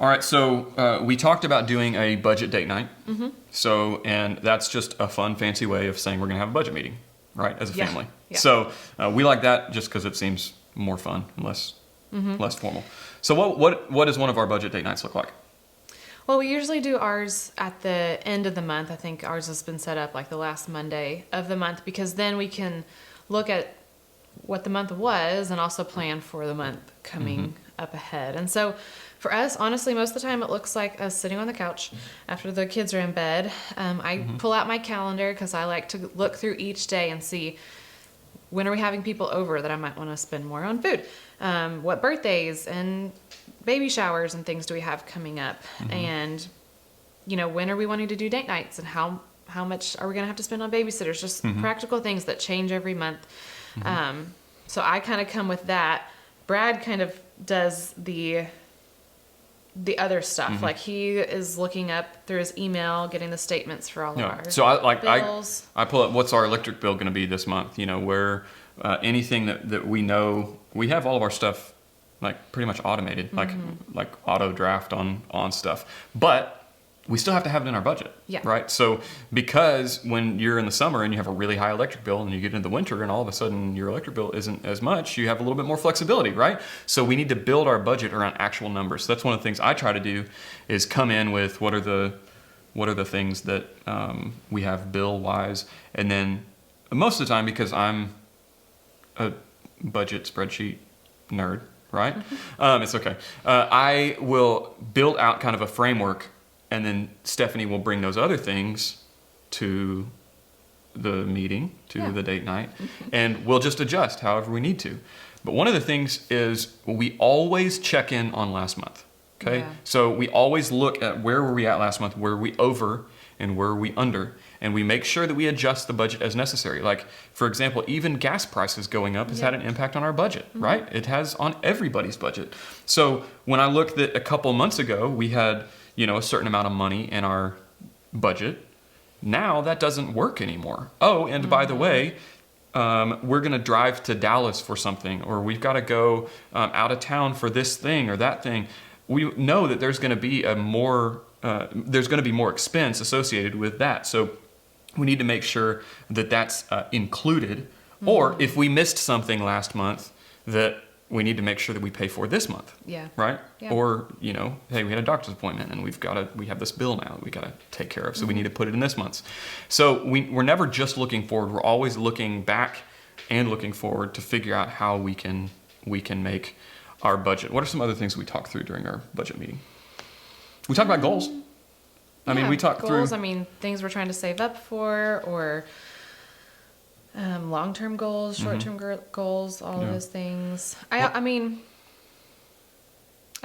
All right, so we talked about doing a budget date night. So, and that's just a fun, fancy way of saying we're going to have a budget meeting, right, as a family. Yeah. So we like that just because it seems more fun and less formal. So what does one of our budget date nights look like? Well, we usually do ours at the end of the month. I think ours has been set up like the last Monday of the month because then we can look at what the month was and also plan for the month coming up ahead. And so for us, honestly, most of the time it looks like us sitting on the couch after the kids are in bed. I pull out my calendar because I like to look through each day and see when are we having people over that I might want to spend more on food. What birthdays and baby showers and things do we have coming up? And, when are we wanting to do date nights and how much are we going to have to spend on babysitters? Just practical things that change every month. So I kind of come with that. Brad kind of does the other stuff. Like he is looking up through his email, getting the statements for all of our So bills. I pull up what's our electric bill going to be this month, where anything that we know, we have all of our stuff like pretty much automated, like auto draft on stuff. But we still have to have it in our budget, right? So because when you're in the summer and you have a really high electric bill and you get into the winter and all of a sudden your electric bill isn't as much, you have a little bit more flexibility, right? So we need to build our budget around actual numbers. So that's one of the things I try to do is come in with what are the things that we have bill-wise. And then most of the time, because I'm a budget spreadsheet nerd, right? It's okay. I will build out kind of a framework. And then Stephanie will bring those other things to the meeting, to the date night, and we'll just adjust however we need to. But one of the things is we always check in on last month, okay? Yeah. So we always look at where were we at last month, where were we over, and where were we under, and we make sure that we adjust the budget as necessary. Like, for example, even gas prices going up has had an impact on our budget, right? It has on everybody's budget. So when I looked at a couple months ago, we had a certain amount of money in our budget. Now that doesn't work anymore. Oh, and by the way, we're going to drive to Dallas for something, or we've got to go out of town for this thing or that thing. We know that there's going to be more expense associated with that. So we need to make sure that that's included. Or if we missed something last month that we need to make sure that we pay for this month. Yeah. Right? Yeah. Or, hey, we had a doctor's appointment and we have this bill now that we got to take care of. So we need to put it in this month's. So we're never just looking forward. We're always looking back and looking forward to figure out how we can make our budget. What are some other things we talked through during our budget meeting? We talked about goals. We talked goals, through things we're trying to save up for, or long-term goals, short-term goals, all of those things. I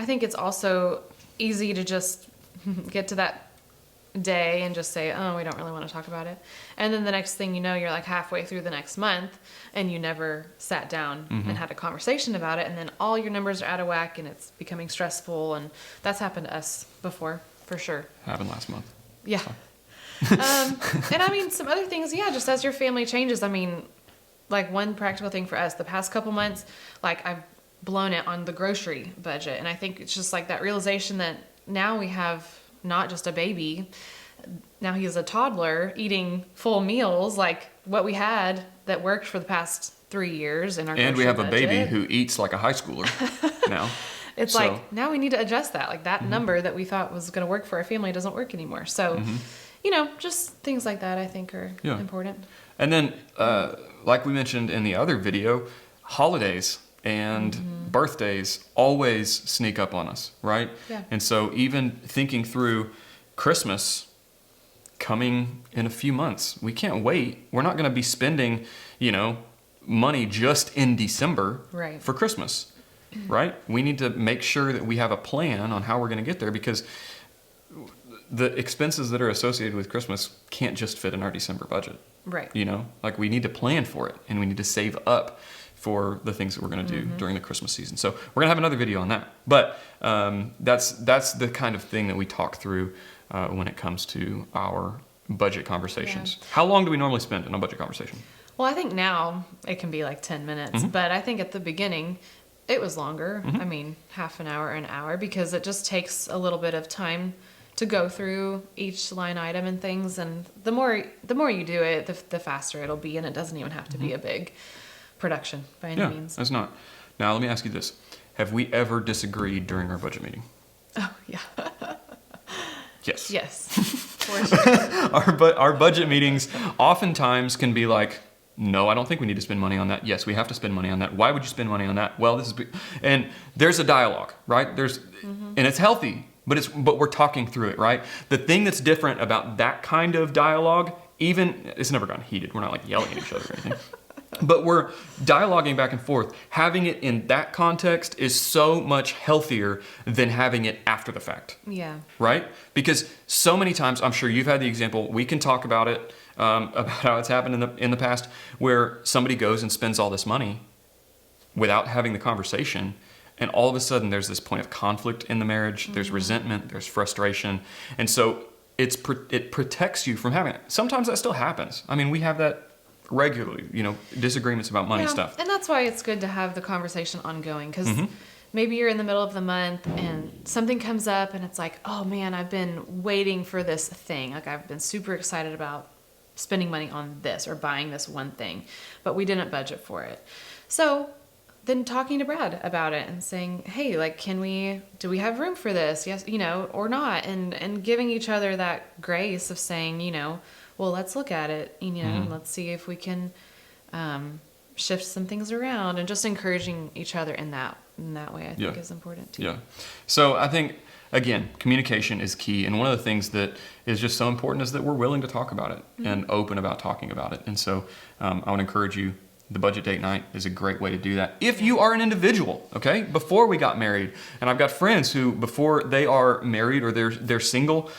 think it's also easy to just get to that day and just say, oh, we don't really want to talk about it. And then the next thing you know, you're like halfway through the next month and you never sat down and had a conversation about it. And then all your numbers are out of whack and it's becoming stressful. And that's happened to us before, for sure. Happened last month. Yeah. And some other things, just as your family changes, like one practical thing for us, the past couple months, like I've blown it on the grocery budget. And I think it's just like that realization that now we have not just a baby, now he's a toddler eating full meals, like what we had that worked for the past 3 years in our And we have budget. A baby who eats like a high schooler now. It's like, now we need to adjust that. Like that number that we thought was going to work for our family doesn't work anymore. So, just things like that I think are important. And then, like we mentioned in the other video, holidays and birthdays always sneak up on us, right? Yeah. And so even thinking through Christmas coming in a few months, we can't wait. We're not going to be spending, money just in December for Christmas, right? We need to make sure that we have a plan on how we're going to get there, because the expenses that are associated with Christmas can't just fit in our December budget. Right. Like we need to plan for it, and we need to save up for the things that we're going to do during the Christmas season. So we're going to have another video on that. But that's the kind of thing that we talk through when it comes to our budget conversations. Yeah. How long do we normally spend in a budget conversation? Well, I think now it can be like 10 minutes, but I think at the beginning, It was longer. I mean, half an hour, an hour, because it just takes a little bit of time to go through each line item and things. And the more you do it, the faster it'll be, and it doesn't even have to be a big production by any means. It's not. Now, let me ask you this. Have we ever disagreed during our budget meeting? Oh, yeah. Yes. Yes, for sure. Our budget meetings oftentimes can be like, no, I don't think we need to spend money on that. Yes, we have to spend money on that. Why would you spend money on that? Well, and there's a dialogue, right? And it's healthy, but we're talking through it, right? The thing that's different about that kind of dialogue, even it's never gotten heated. We're not like yelling at each other or anything. But we're dialoguing back and forth. Having it in that context is so much healthier than having it after the fact. Yeah. Right? Because so many times, I'm sure you've had the example, we can talk about it, about how it's happened in the past, where somebody goes and spends all this money without having the conversation, and all of a sudden there's this point of conflict in the marriage, there's resentment, there's frustration, and so it protects you from having it. Sometimes that still happens. I mean, we have that regularly, disagreements about money stuff. And that's why it's good to have the conversation ongoing, because maybe you're in the middle of the month and something comes up and it's like, oh man, I've been waiting for this thing. Like, I've been super excited about spending money on this or buying this one thing, but we didn't budget for it. So then talking to Brad about it and saying, hey, like, do we have room for this? Yes, or not. And giving each other that grace of saying, well, let's look at it, and let's see if we can shift some things around, and just encouraging each other in that way, I think is important too. Yeah. So I think, again, communication is key. And one of the things that is just so important is that we're willing to talk about it and open about talking about it. And so I would encourage you, the budget date night is a great way to do that. If you are an individual, okay, before we got married, and I've got friends who, before they are married or they're single,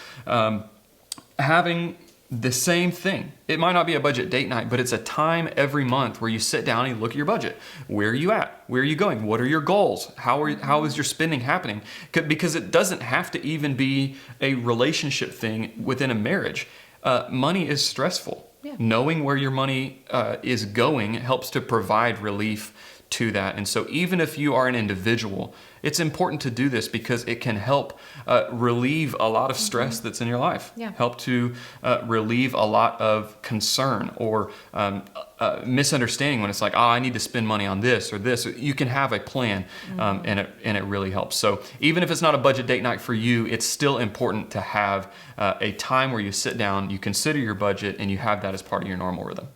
having the same thing. It might not be a budget date night, but it's a time every month where you sit down and you look at your budget. Where are you at? Where are you going? What are your goals? How is your spending happening? Because it doesn't have to even be a relationship thing within a marriage. Money is stressful. Yeah. Knowing where your money is going helps to provide relief to that. And so even if you are an individual, it's important to do this because it can help relieve a lot of stress that's in your life. Yeah. Help to relieve a lot of concern or misunderstanding when it's like, I need to spend money on this or this. You can have a plan, and it really helps. So even if it's not a budget date night for you, it's still important to have a time where you sit down, you consider your budget, and you have that as part of your normal rhythm.